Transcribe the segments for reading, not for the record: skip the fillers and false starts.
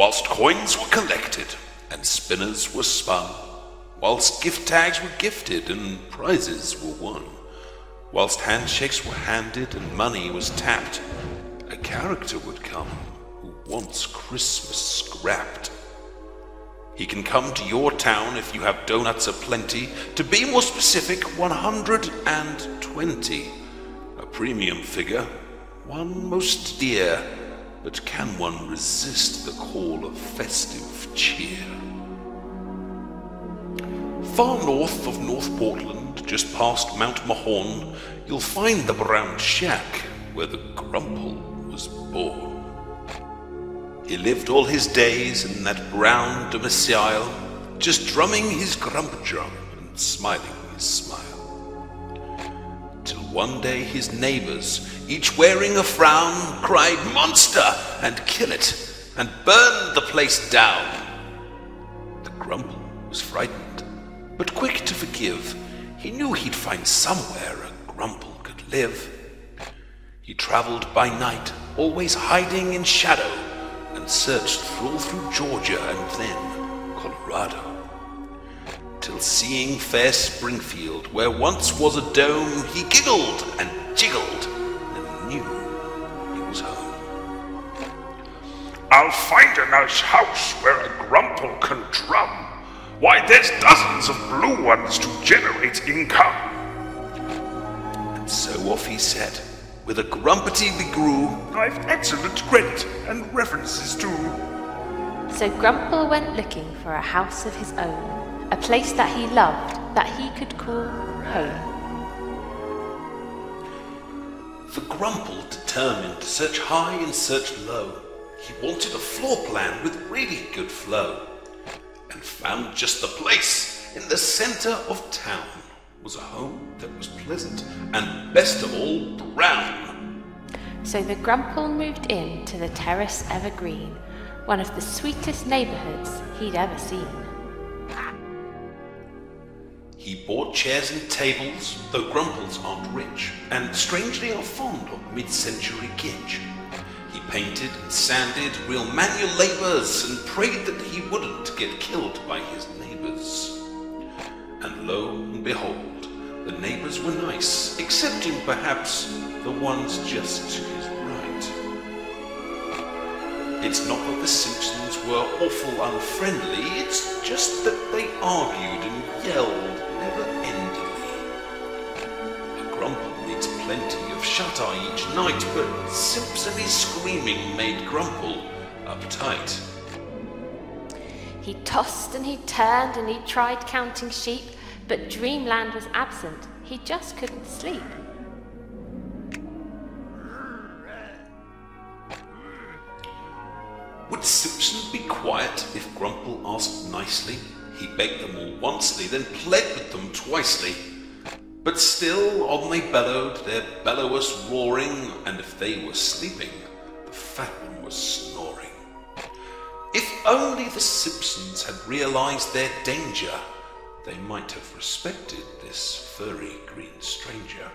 Whilst coins were collected and spinners were spun, whilst gift tags were gifted and prizes were won, whilst handshakes were handed and money was tapped, a character would come who wants Christmas scrapped. He can come to your town if you have donuts aplenty. To be more specific, 120. A premium figure, one most dear, but can one resist the call of festive cheer? Far north of North Portland, just past Mount Mahon, you'll find the brown shack where the Grumple was born. He lived all his days in that brown domicile, just drumming his grump drum and smiling his smile. Till one day his neighbors, each wearing a frown, cried "Monster!" and "Kill it!" and burned the place down. The Grumple was frightened, but quick to forgive. He knew he'd find somewhere a Grumple could live. He travelled by night, always hiding in shadow, and searched all through Georgia and then Colorado, till seeing fair Springfield, where once was a dome, he giggled and jiggled and knew he was home. I'll find a nice house where a Grumple can drum. Why, there's dozens of blue ones to generate income. And so off he set. With a grumpety we grew. I've excellent credit and references too. So Grumple went looking for a house of his own, a place that he loved, that he could call home. For Grumple, determined to search high and search low, he wanted a floor plan with really good flow, and found just the place in the centre of town. Was a home that was pleasant and best of all brown. So the Grumple moved in to the terrace Evergreen, one of the sweetest neighbourhoods he'd ever seen. He bought chairs and tables, though Grumples aren't rich, and strangely are fond of mid-century kitsch. He painted and sanded real manual labours and prayed that he wouldn't get killed by his neighbours. And lo and behold, the neighbours were nice, excepting perhaps the ones just to his right. It's not that the Simpsons were awful unfriendly, it's just that they argued and yelled never-endingly. A Grumple needs plenty of shut-eye each night, but Simpson-y screaming made Grumple uptight. He tossed and he turned and he tried counting sheep, but dreamland was absent. He just couldn't sleep. Would Simpson be quiet if Grumple asked nicely? He begged them all oncely, then pled with them twicely. But still on they bellowed, their bellowous roaring, and if they were sleeping, the fat one was snoring. If only the Simpsons had realized their danger, they might have respected this furry green stranger.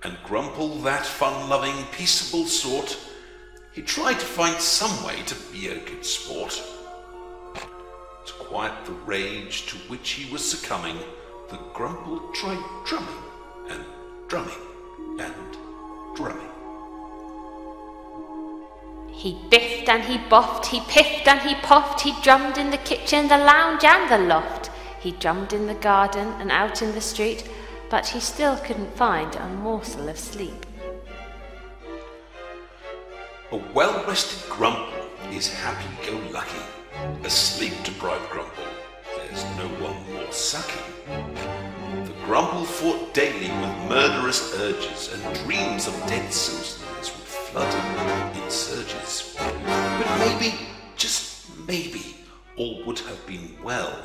And Grumple, that fun-loving, peaceable sort, he tried to find some way to be a good sport. To quiet the rage to which he was succumbing, the Grumple tried drumming and drumming and drumming. He biffed and he boffed, he piffed and he puffed, he drummed in the kitchen, the lounge and the loft. He drummed in the garden and out in the street, but he still couldn't find a morsel of sleep. A well-rested Grumple is happy-go-lucky. A sleep-deprived Grumple, there's no one more sucking. The Grumple fought daily with murderous urges, and dreams of dead Simpsons would flood him in surges. But maybe, just maybe, all would have been well,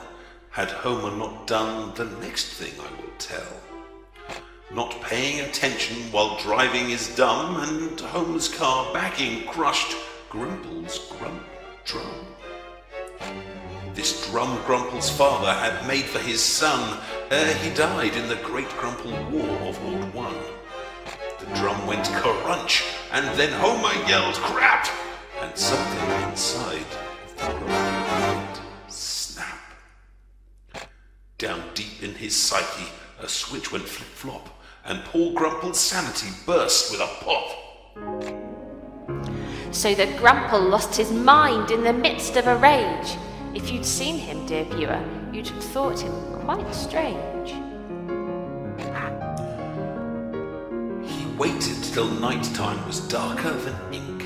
had Homer not done the next thing I will tell. Not paying attention while driving is dumb, and Homer's car backing crushed Grumple's grump drum. This drum Grumple's father had made for his son ere he died in the Great Grumple War of World One. The drum went crunch, and then Homer yelled crap, and something inside his psyche, a switch went flip-flop, and poor Grumple's sanity burst with a pop. So that Grumple lost his mind in the midst of a rage. If you'd seen him, dear viewer, you'd have thought him quite strange. He waited till night-time was darker than ink.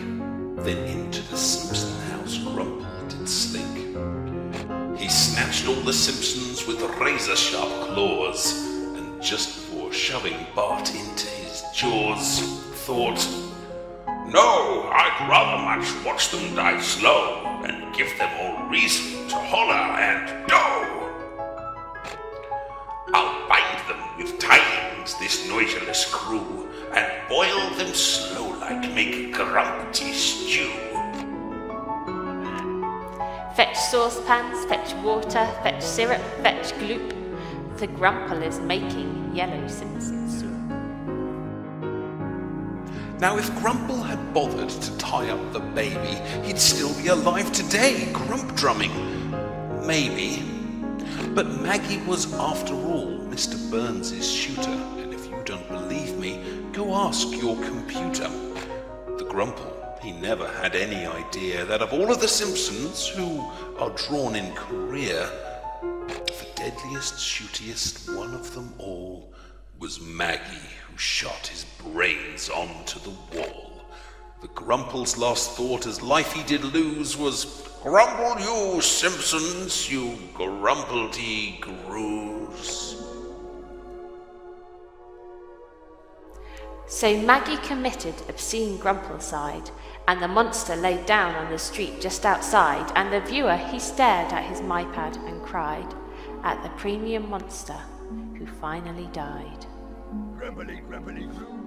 Then into the Simpson house Grumple did slink. He snatched all the Simpsons with razor-sharp claws, and just before shoving Bart into his jaws, thought, No, I'd rather much watch them die slow and give them all reason to holler and no. I'll bind them with tines, this noiseless crew, and boil them slow like make grumpy stew. Fetch saucepans, fetch water, fetch syrup, fetch gloop. The Grumple is making yellow Simpson soup. Now if Grumple had bothered to tie up the baby, he'd still be alive today, grump drumming. Maybe. But Maggie was, after all, Mr. Burns's shooter, and if you don't believe me, go ask your computer. The Grumple, he never had any idea that of all of the Simpsons who are drawn in career, the deadliest, shootiest one of them all was Maggie, who shot his brains onto the wall. The Grumple's last thought as life he did lose was, Grumple you, Simpsons, you grumpledy grooves. So Maggie committed obscene Grumpleside, and the monster lay down on the street just outside, and the viewer, he stared at his MyPad and cried at the premium monster who finally died. Grumpily, grumpily, groo.